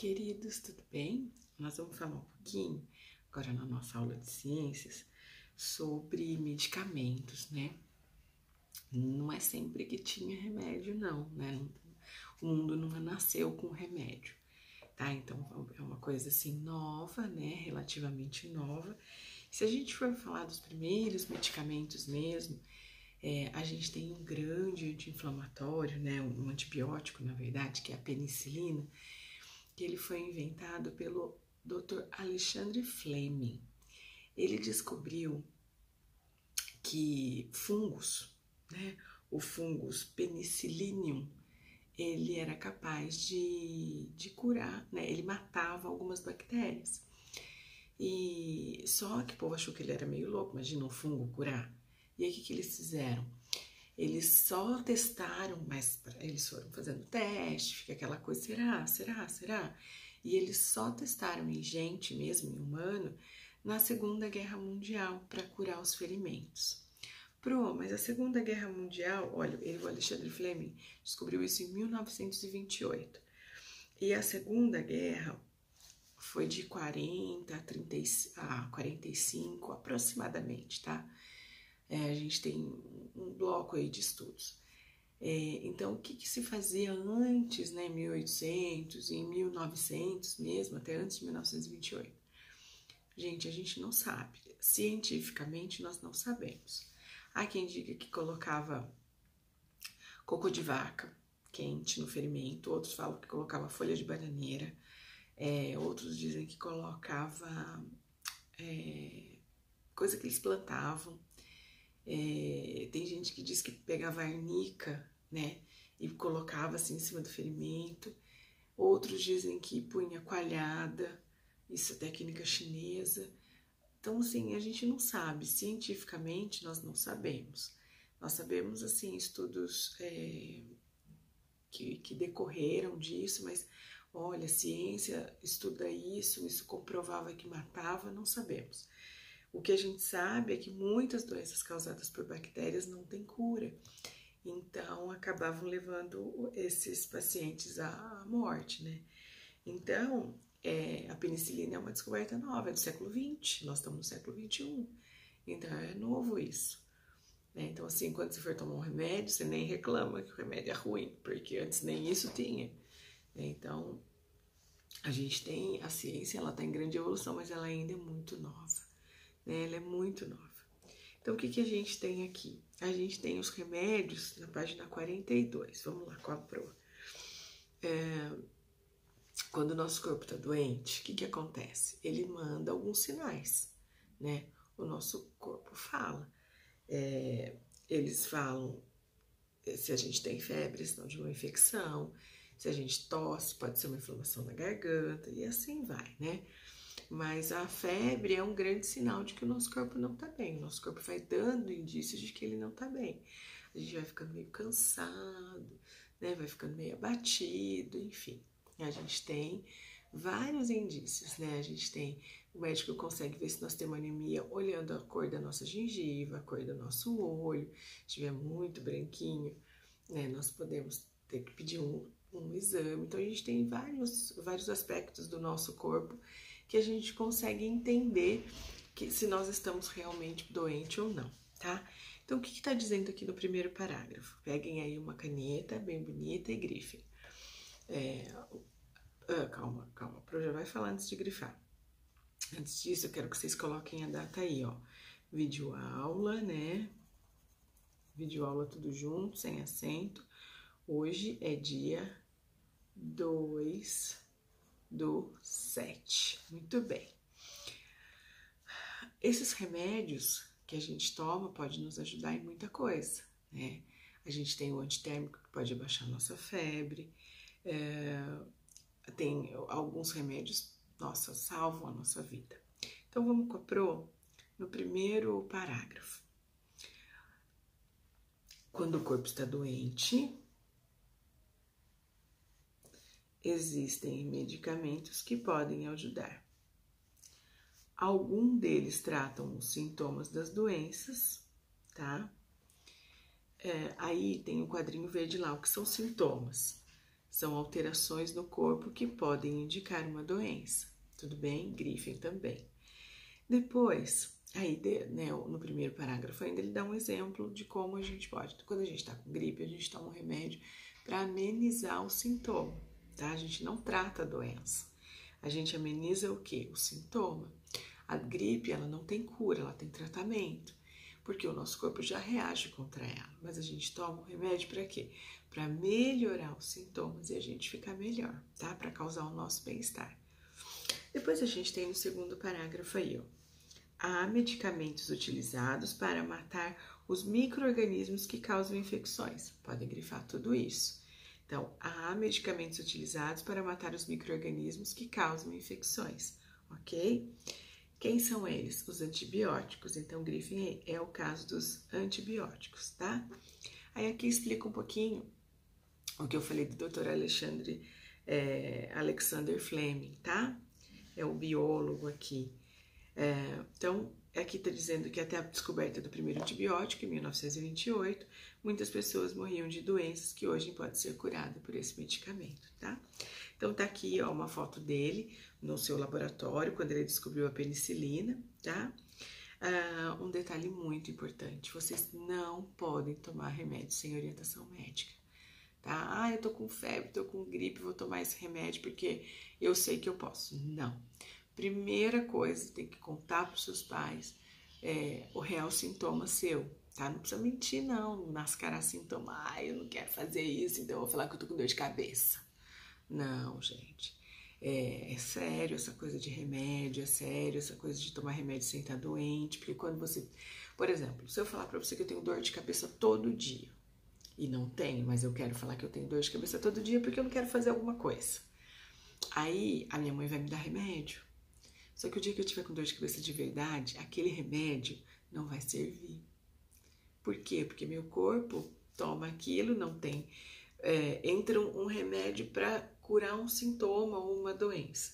queridos, tudo bem? Nós vamos falar um pouquinho, agora na nossa aula de ciências, sobre medicamentos, né? Não é sempre que tinha remédio, não, né? O mundo não nasceu com remédio, tá? Então, é uma coisa assim nova, né? Relativamente nova. Se a gente for falar dos primeiros medicamentos mesmo, a gente tem um grande anti-inflamatório, né? Um antibiótico, na verdade, que é a penicilina, que ele foi inventado pelo Dr. Alexandre Fleming. Ele descobriu que fungos, né, o fungus Penicillium, ele era capaz de curar, né, ele matava algumas bactérias. E só que o povo achou que ele era meio louco, imagina um fungo curar. E aí o que eles fizeram? Eles só testaram, mas eles foram fazendo teste, fica aquela coisa, será? E eles só testaram em gente mesmo, em humano, na Segunda Guerra Mundial, para curar os ferimentos. Mas a Segunda Guerra Mundial, olha, o Alexandre Fleming descobriu isso em 1928. E a Segunda Guerra foi de 40 a 45 aproximadamente, tá? A gente tem um bloco aí de estudos. Então, o que se fazia antes, né, em 1800, em 1900 mesmo, até antes de 1928? Gente, a gente não sabe. Cientificamente, nós não sabemos. Há quem diga que colocava cocô de vaca quente no ferimento, outros falam que colocava folha de bananeira, outros dizem que colocava coisa que eles plantavam. Tem gente que diz que pegava arnica, né, e colocava assim em cima do ferimento. Outros dizem que punha coalhada, isso é técnica chinesa. Então, assim, a gente não sabe, cientificamente nós não sabemos. Nós sabemos, assim, estudos que decorreram disso, mas, olha, a ciência estuda isso comprovava que matava, não sabemos. O que a gente sabe é que muitas doenças causadas por bactérias não têm cura. Então, acabavam levando esses pacientes à morte, né? Então, a penicilina é uma descoberta nova, é do século XX, nós estamos no século XXI. Então, é novo isso. Né? Então, assim, quando você for tomar um remédio, você nem reclama que o remédio é ruim, porque antes nem isso tinha. Então, a gente tem, a ciência, ela está em grande evolução, mas ela ainda é muito nova. Né? Ela é muito nova. Então, o que a gente tem aqui? A gente tem os remédios na página 42. Vamos lá, com a proa. Quando o nosso corpo está doente, o que acontece? Ele manda alguns sinais, né? O nosso corpo fala. Eles falam se a gente tem febre, sinal de uma infecção. Se a gente tosse, pode ser uma inflamação na garganta, e assim vai, né? Mas a febre é um grande sinal de que o nosso corpo não tá bem. O nosso corpo vai dando indícios de que ele não tá bem. A gente vai ficando meio cansado, né? Vai ficando meio abatido, enfim. A gente tem vários indícios, né? A gente tem, o médico consegue ver se nós temos anemia olhando a cor da nossa gengiva, a cor do nosso olho. Se estiver muito branquinho, né? Nós podemos ter que pedir um exame. Então, a gente tem vários aspectos do nosso corpo que a gente consegue entender se nós estamos realmente doentes ou não, tá? Então, o que está dizendo aqui no primeiro parágrafo? Peguem aí uma caneta bem bonita e grifem. Calma, a Pro já vai falar antes de grifar. Antes disso, eu quero que vocês coloquem a data aí, ó. Videoaula, né? Videoaula tudo junto, sem acento. Hoje é dia 2/7. Muito bem. Esses remédios que a gente toma pode nos ajudar em muita coisa, né? A gente tem o antitérmico que pode abaixar a nossa febre. Tem alguns remédios, nossa, salvam a nossa vida. Então, vamos com a Pro no primeiro parágrafo. Quando o corpo está doente, existem medicamentos que podem ajudar. Alguns deles tratam os sintomas das doenças, tá? Aí tem o quadrinho verde lá, o que são sintomas. São alterações no corpo que podem indicar uma doença. Tudo bem? Grifem também. Depois, aí, né, no primeiro parágrafo ainda, ele dá um exemplo de como a gente pode. Quando a gente está com gripe, a gente toma um remédio para amenizar o sintoma, tá? A gente não trata a doença. A gente ameniza o quê? O sintoma. A gripe, ela não tem cura, ela tem tratamento, porque o nosso corpo já reage contra ela. Mas a gente toma um remédio para quê? Para melhorar os sintomas e a gente ficar melhor, tá? Para causar o nosso bem-estar. Depois a gente tem no segundo parágrafo aí, ó. Há medicamentos utilizados para matar os micro-organismos que causam infecções. Podem grifar tudo isso. Então, há medicamentos utilizados para matar os micro-organismos que causam infecções, ok? Quem são eles? Os antibióticos. Então, grifem aí. É o caso dos antibióticos, tá? Aí aqui explica um pouquinho o que eu falei do Dr. Alexander Fleming, tá? É o biólogo aqui. Então, aqui está dizendo que até a descoberta do primeiro antibiótico, em 1928, muitas pessoas morriam de doenças que hoje podem ser curadas por esse medicamento, tá? Então, tá aqui, ó, uma foto dele no seu laboratório, quando ele descobriu a penicilina, tá? Um detalhe muito importante, vocês não podem tomar remédio sem orientação médica, tá? Eu tô com febre, tô com gripe, vou tomar esse remédio porque eu sei que eu posso. Não. Primeira coisa, tem que contar para os seus pais o real sintoma seu, tá? Não precisa mentir, não, mascarar sintoma. Eu não quero fazer isso, então eu vou falar que eu tô com dor de cabeça. Não, gente. É sério essa coisa de remédio, é sério essa coisa de tomar remédio sem estar doente, porque quando você... Por exemplo, se eu falar para você que eu tenho dor de cabeça todo dia, e não tenho, mas eu quero falar que eu tenho dor de cabeça todo dia porque eu não quero fazer alguma coisa. Aí a minha mãe vai me dar remédio. Só que o dia que eu tiver com dor de cabeça de verdade, aquele remédio não vai servir. Por quê? Porque meu corpo toma aquilo, não tem... entra um remédio para curar um sintoma ou uma doença.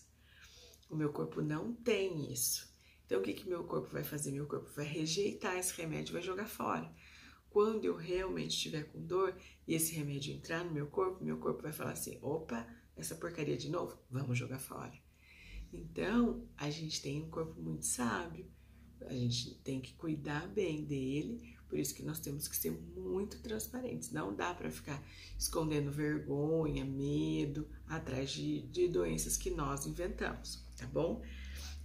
O meu corpo não tem isso. Então, o que meu corpo vai fazer? Meu corpo vai rejeitar esse remédio, vai jogar fora. Quando eu realmente estiver com dor e esse remédio entrar no meu corpo vai falar assim, opa, essa porcaria de novo, vamos jogar fora. Então, a gente tem um corpo muito sábio, a gente tem que cuidar bem dele, por isso que nós temos que ser muito transparentes. Não dá para ficar escondendo vergonha, medo, atrás de doenças que nós inventamos, tá bom?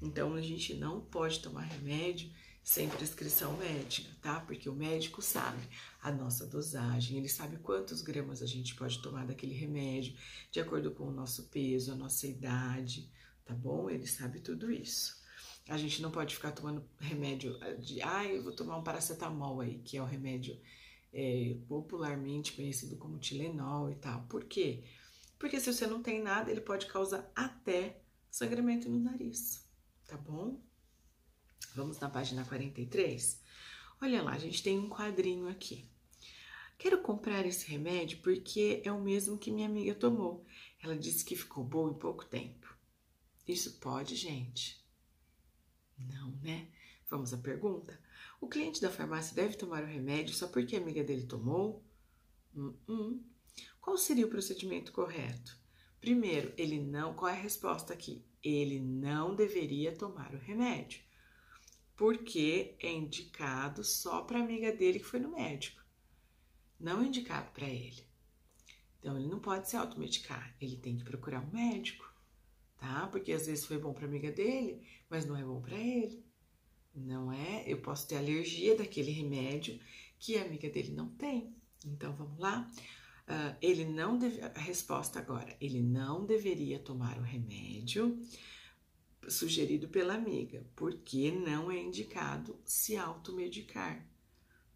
Então, a gente não pode tomar remédio sem prescrição médica, tá? Porque o médico sabe a nossa dosagem, ele sabe quantos gramas a gente pode tomar daquele remédio, de acordo com o nosso peso, a nossa idade, tá bom? Ele sabe tudo isso. A gente não pode ficar tomando remédio de, eu vou tomar um paracetamol aí, que é o remédio popularmente conhecido como Tilenol e tal. Por quê? Porque se você não tem nada, ele pode causar até sangramento no nariz, tá bom? Vamos na página 43? Olha lá, a gente tem um quadrinho aqui. Quero comprar esse remédio porque é o mesmo que minha amiga tomou. Ela disse que ficou boa em pouco tempo. Isso pode, gente? Não, né? Vamos à pergunta. O cliente da farmácia deve tomar o remédio só porque a amiga dele tomou? Qual seria o procedimento correto? Primeiro, qual é a resposta aqui? Ele não deveria tomar o remédio, porque é indicado só para a amiga dele que foi no médico. Não é indicado para ele. Então, ele não pode se automedicar, ele tem que procurar um médico, tá? Porque às vezes foi bom para a amiga dele, mas não é bom para ele. Não é? Eu posso ter alergia daquele remédio que a amiga dele não tem. Então, vamos lá? A resposta agora, ele não deveria tomar o remédio sugerido pela amiga, porque não é indicado se automedicar,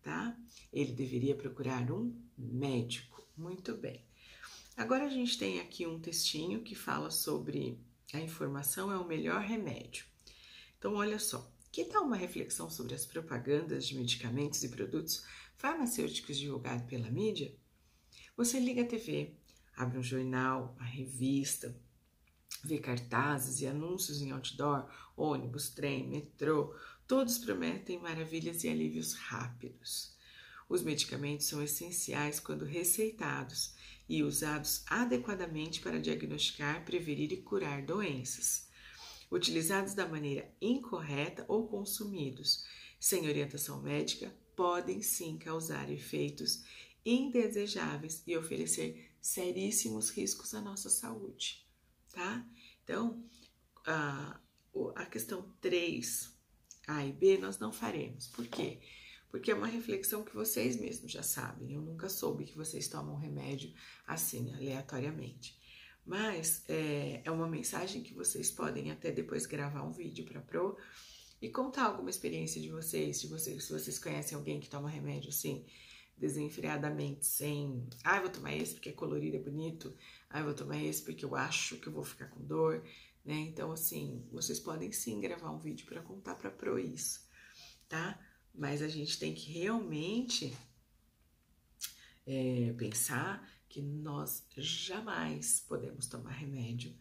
tá? Ele deveria procurar um médico. Muito bem. Agora a gente tem aqui um textinho que fala sobre a informação é o melhor remédio. Então, olha só, que tal uma reflexão sobre as propagandas de medicamentos e produtos farmacêuticos divulgados pela mídia? Você liga a TV, abre um jornal, uma revista, vê cartazes e anúncios em outdoor, ônibus, trem, metrô, todos prometem maravilhas e alívios rápidos. Os medicamentos são essenciais quando receitados e usados adequadamente para diagnosticar, prevenir e curar doenças. Utilizados da maneira incorreta ou consumidos sem orientação médica, podem sim causar efeitos indesejáveis e oferecer seríssimos riscos à nossa saúde, tá? Então, a questão 3, A e B, nós não faremos. Por quê? Porque é uma reflexão que vocês mesmos já sabem. Eu nunca soube que vocês tomam remédio assim, aleatoriamente. Mas é uma mensagem que vocês podem até depois gravar um vídeo para Pro e contar alguma experiência de vocês, se vocês conhecem alguém que toma remédio assim, desenfreadamente, sem... eu vou tomar esse porque é colorido, é bonito. Eu vou tomar esse porque eu acho que eu vou ficar com dor, né? Então, assim, vocês podem sim gravar um vídeo para contar para Pro isso, tá? Mas a gente tem que realmente pensar que nós jamais podemos tomar remédio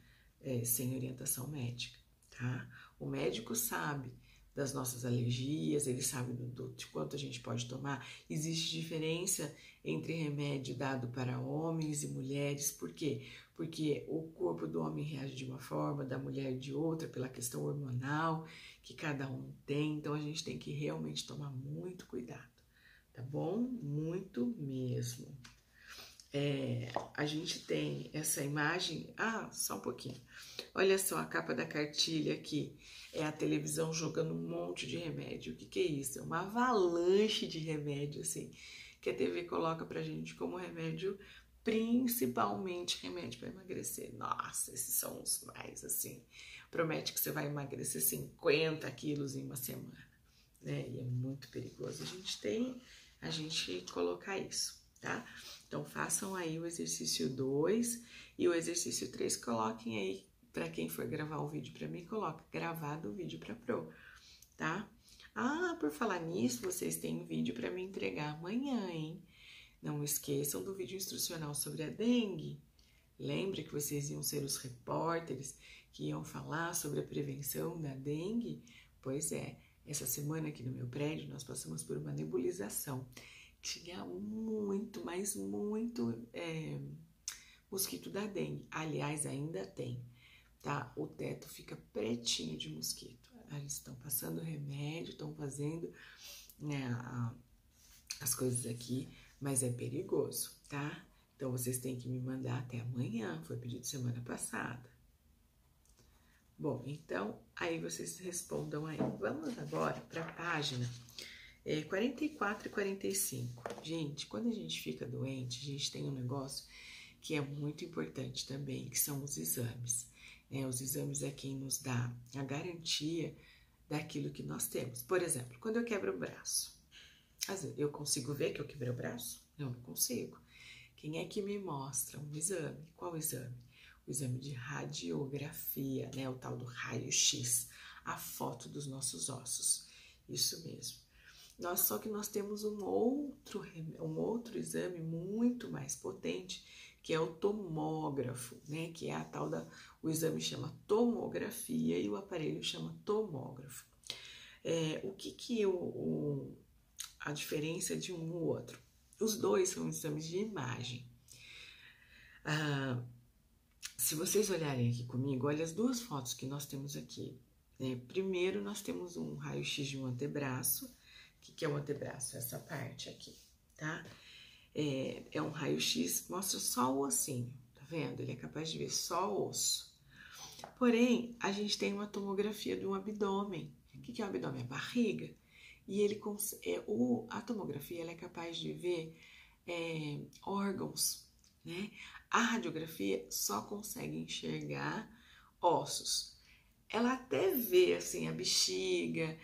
sem orientação médica, tá? O médico sabe das nossas alergias, ele sabe de quanto a gente pode tomar. Existe diferença entre remédio dado para homens e mulheres. Por quê? Porque o corpo do homem reage de uma forma, da mulher de outra, pela questão hormonal que cada um tem. Então, a gente tem que realmente tomar muito cuidado, tá bom? Muito mesmo. A gente tem essa imagem... só um pouquinho. Olha só a capa da cartilha aqui. É a televisão jogando um monte de remédio. O que é isso? É uma avalanche de remédio, assim, que a TV coloca pra gente como remédio, principalmente remédio para emagrecer. Nossa, esses são os mais, assim, promete que você vai emagrecer 50 quilos em uma semana, né? E é muito perigoso a gente colocar isso, tá? Então, façam aí o exercício 2 e o exercício 3, coloquem aí. Para quem for gravar o vídeo para mim, coloca gravado o vídeo para Pro, tá? Por falar nisso, vocês têm um vídeo para me entregar amanhã, hein? Não esqueçam do vídeo instrucional sobre a dengue. Lembra que vocês iam ser os repórteres que iam falar sobre a prevenção da dengue? Pois é, essa semana aqui no meu prédio nós passamos por uma nebulização. Tinha muito, mas muito mosquito da dengue. Aliás, ainda tem. Tá? O teto fica pretinho de mosquito. Eles estão passando remédio, estão fazendo, né, as coisas aqui, mas é perigoso, tá? Então, vocês têm que me mandar até amanhã, foi pedido semana passada. Bom, então, aí vocês respondam aí. Vamos agora para a página 44 e 45. Gente, quando a gente fica doente, a gente tem um negócio que é muito importante também, que são os exames. Os exames é quem nos dá a garantia daquilo que nós temos. Por exemplo, quando eu quebro o braço, às vezes eu consigo ver que eu quebrei o braço? Eu não consigo. Quem é que me mostra um exame? Qual exame? O exame de radiografia, né? O tal do raio-x, a foto dos nossos ossos. Isso mesmo. Só que nós temos um outro exame muito mais potente, que é o tomógrafo, né? Que é a tal o exame chama tomografia e o aparelho chama tomógrafo. O que a diferença de um e o outro? Os dois são exames de imagem. Se vocês olharem aqui comigo, olha as duas fotos que nós temos aqui. Primeiro, nós temos um raio-x de um antebraço. O que é o antebraço? Essa parte aqui, tá? É um raio-x, mostra só o ossinho, tá vendo? Ele é capaz de ver só o osso. Porém, a gente tem uma tomografia do abdômen. O que é o abdômen? A barriga. E a tomografia ela é capaz de ver órgãos, né? A radiografia só consegue enxergar ossos. Ela até vê, assim, a bexiga,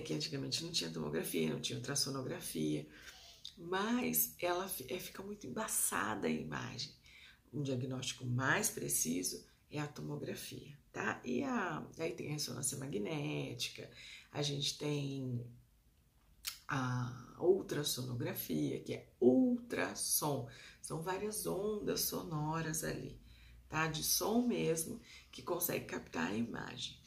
que antigamente não tinha tomografia, não tinha ultrassonografia, mas ela fica muito embaçada a imagem. Um diagnóstico mais preciso é a tomografia, tá? E aí tem a ressonância magnética, a gente tem a ultrassonografia, que é ultrassom. São várias ondas sonoras ali, tá? De som mesmo, que consegue captar a imagem,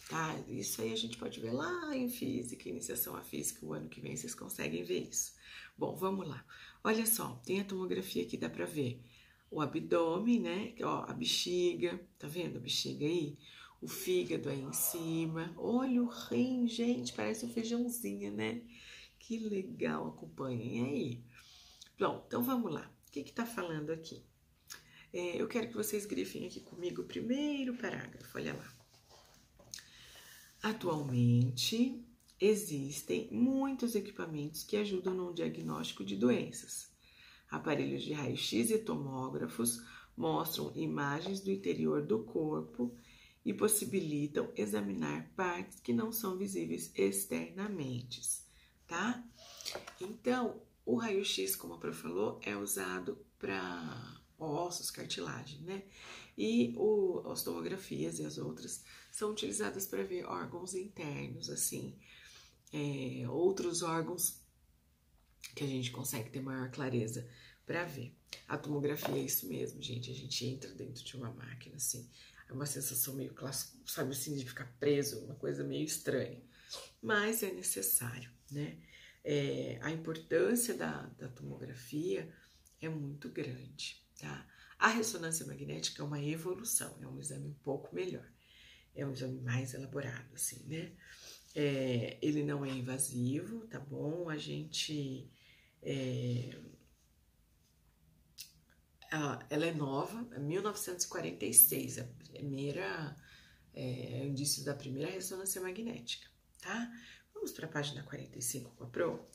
tá? Isso aí a gente pode ver lá em física, iniciação à física, o ano que vem vocês conseguem ver isso. Bom, vamos lá. Olha só, tem a tomografia que dá pra ver o abdômen, né? Ó, a bexiga, tá vendo a bexiga aí? O fígado aí em cima. Olha o rim, gente, parece um feijãozinho, né? Que legal, acompanhem aí. Bom, então vamos lá. O que tá falando aqui? Eu quero que vocês grifem aqui comigo o primeiro parágrafo, olha lá. Atualmente, existem muitos equipamentos que ajudam no diagnóstico de doenças. Aparelhos de raio-x e tomógrafos mostram imagens do interior do corpo e possibilitam examinar partes que não são visíveis externamente, tá? Então, o raio-x, como a Pro falou, é usado para ossos, cartilagem, né? E as tomografias e as outras são utilizadas para ver órgãos internos, assim, outros órgãos que a gente consegue ter maior clareza para ver. A tomografia é isso mesmo, gente. A gente entra dentro de uma máquina, assim. É uma sensação meio clássica, sabe assim, de ficar preso, uma coisa meio estranha. Mas é necessário, né? A importância da tomografia é muito grande, tá? A ressonância magnética é uma evolução, é um exame um pouco melhor. É um exame mais elaborado, assim, né? Ele não é invasivo, tá bom? A gente... ela é nova, é 1946, a primeira... indício da primeira ressonância magnética, tá? Vamos para a página 45 com a Pro.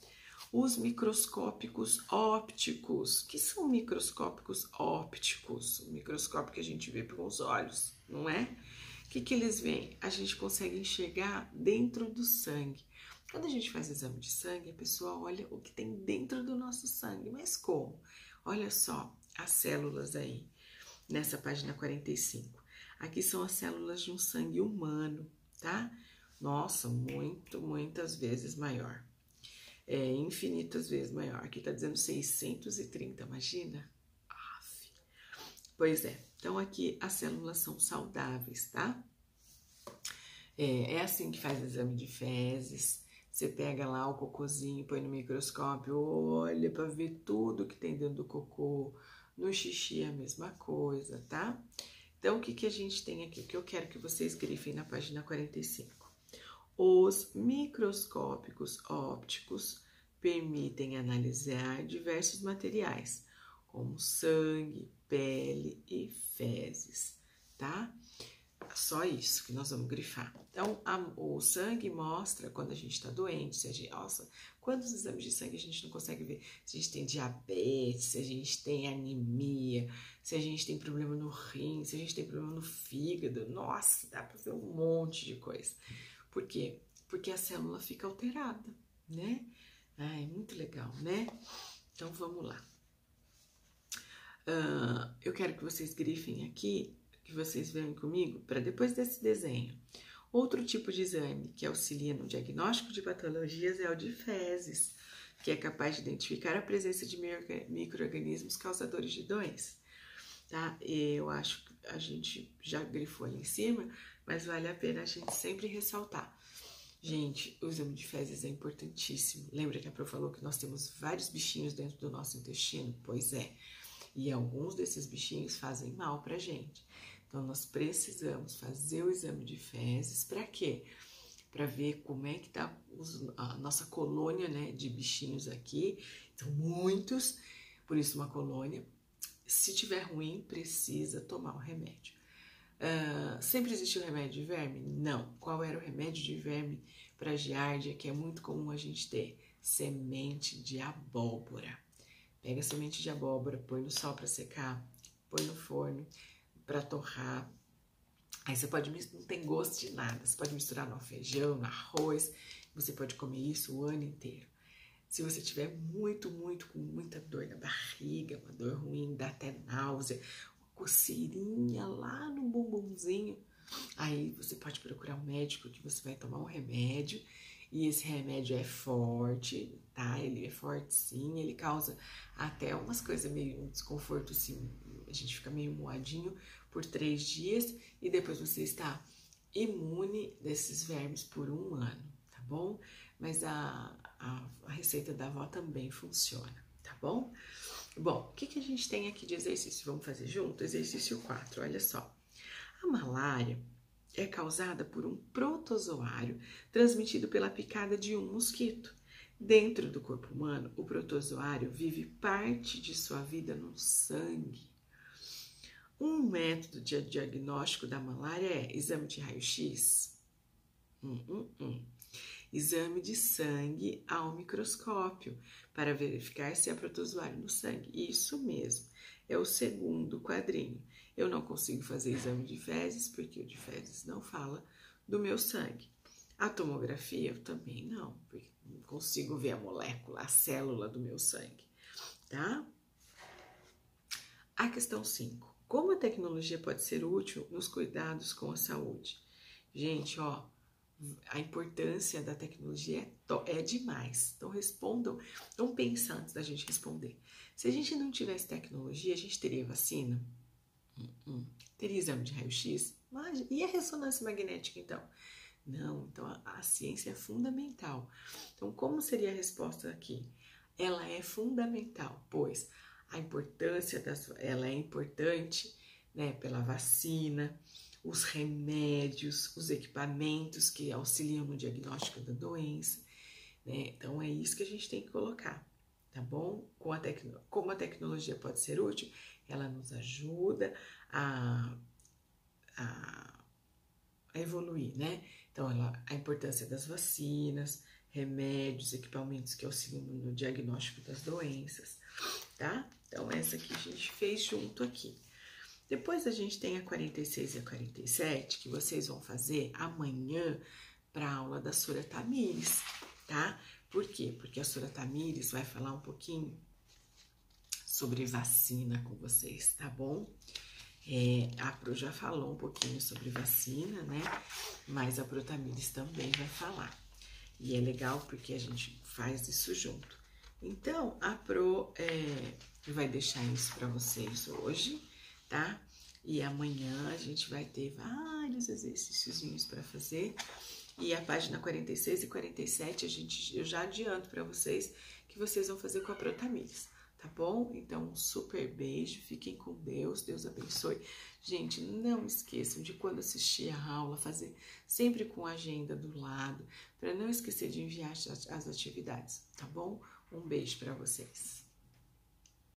Os microscópicos ópticos. O que são microscópicos ópticos? O microscópio que a gente vê com os olhos, não é? O que eles veem? A gente consegue enxergar dentro do sangue. Quando a gente faz exame de sangue, a pessoa olha o que tem dentro do nosso sangue. Mas como? Olha só as células aí, nessa página 45. Aqui são as células de um sangue humano, tá? Nossa, muitas vezes maior. Infinitas vezes maior. Aqui tá dizendo 630, imagina? Aff. Pois é. Então, aqui as células são saudáveis, tá? É assim que faz o exame de fezes. Você pega lá o cocôzinho, põe no microscópio, olha para ver tudo que tem dentro do cocô. No xixi é a mesma coisa, tá? Então, o que a gente tem aqui? O que eu quero que vocês grifem na página 45. Os microscópicos ópticos permitem analisar diversos materiais, como sangue, pele e fezes, tá? Só isso que nós vamos grifar. Então, o sangue mostra quando a gente está doente, se a gente, nossa, quantos exames de sangue a gente não consegue ver? Se a gente tem diabetes, se a gente tem anemia, se a gente tem problema no rim, se a gente tem problema no fígado, nossa, dá para ver um monte de coisa. Por quê? Porque a célula fica alterada, né? É muito legal, né? Então, vamos lá. Eu quero que vocês grifem aqui, que vocês venham comigo, para depois desse desenho. Outro tipo de exame que auxilia no diagnóstico de patologias é o de fezes, que é capaz de identificar a presença de micro-organismos causadores de doenças, tá? Eu acho que a gente já grifou ali em cima, mas vale a pena a gente sempre ressaltar. Gente, o exame de fezes é importantíssimo. Lembra que a Pro falou que nós temos vários bichinhos dentro do nosso intestino? Pois é. E alguns desses bichinhos fazem mal pra gente. Então, nós precisamos fazer o exame de fezes. Pra quê? Pra ver como é que tá a nossa colônia, né, de bichinhos aqui. Então, muitos, por isso uma colônia. Se tiver ruim, precisa tomar o remédio. Sempre existiu remédio de verme? Não. Qual era o remédio de verme para giardia, que é muito comum a gente ter? Semente de abóbora. Pega a semente de abóbora, põe no sol para secar, põe no forno para torrar. Aí você pode misturar, não tem gosto de nada. Você pode misturar no feijão, no arroz. Você pode comer isso o ano inteiro. Se você tiver com muita dor na barriga, uma dor ruim, dá até náusea, coceirinha lá no bumbumzinho, aí você pode procurar um médico que você vai tomar um remédio, e esse remédio é forte, tá? Ele é forte sim, ele causa até umas coisas meio, um desconforto assim, a gente fica meio moadinho por 3 dias, e depois você está imune desses vermes por 1 ano, tá bom? mas a receita da avó também funciona, tá bom? Bom, o que a gente tem aqui de exercício? Vamos fazer junto? Exercício 4, olha só. A malária é causada por um protozoário transmitido pela picada de um mosquito. Dentro do corpo humano, o protozoário vive parte de sua vida no sangue. Um método de diagnóstico da malária é exame de raio-x, exame de sangue ao microscópio para verificar se há protozoário no sangue. Isso mesmo, é o segundo quadrinho. Eu não consigo fazer exame de fezes porque o de fezes não fala do meu sangue. A tomografia eu também não, porque não consigo ver a molécula, a célula do meu sangue, tá? A questão 5. Como a tecnologia pode ser útil nos cuidados com a saúde? Gente, ó, a importância da tecnologia é demais. Então respondam, não pensa antes da gente responder. Se a gente não tivesse tecnologia, a gente teria vacina? Teria exame de raio-x? E a ressonância magnética, então? Não, então a ciência é fundamental. Então, como seria a resposta aqui? Ela é fundamental, pois ela é importante, né, pela vacina, os remédios, os equipamentos que auxiliam no diagnóstico da doença, né? Então é isso que a gente tem que colocar, tá bom? Como a tecnologia pode ser útil, ela nos ajuda a evoluir, né? Então, a importância das vacinas, remédios, equipamentos que auxiliam no diagnóstico das doenças, tá? Então, essa aqui a gente fez junto aqui. Depois a gente tem a 46 e a 47, que vocês vão fazer amanhã para a aula da Sura Tamires, tá? Por quê? Porque a Sura Tamires vai falar um pouquinho sobre vacina com vocês, tá bom? A Pro já falou um pouquinho sobre vacina, né? Mas a Pro Tamires também vai falar. E é legal porque a gente faz isso junto. Então, a Pro vai deixar isso para vocês hoje, tá? E amanhã a gente vai ter vários exercíciozinhos para fazer. E a página 46 e 47 eu já adianto para vocês que vocês vão fazer com a Pro Tamires, tá bom? Então, um super beijo, fiquem com Deus, Deus abençoe. Gente, não esqueçam de quando assistir a aula, fazer sempre com a agenda do lado, para não esquecer de enviar as atividades, tá bom? Um beijo para vocês.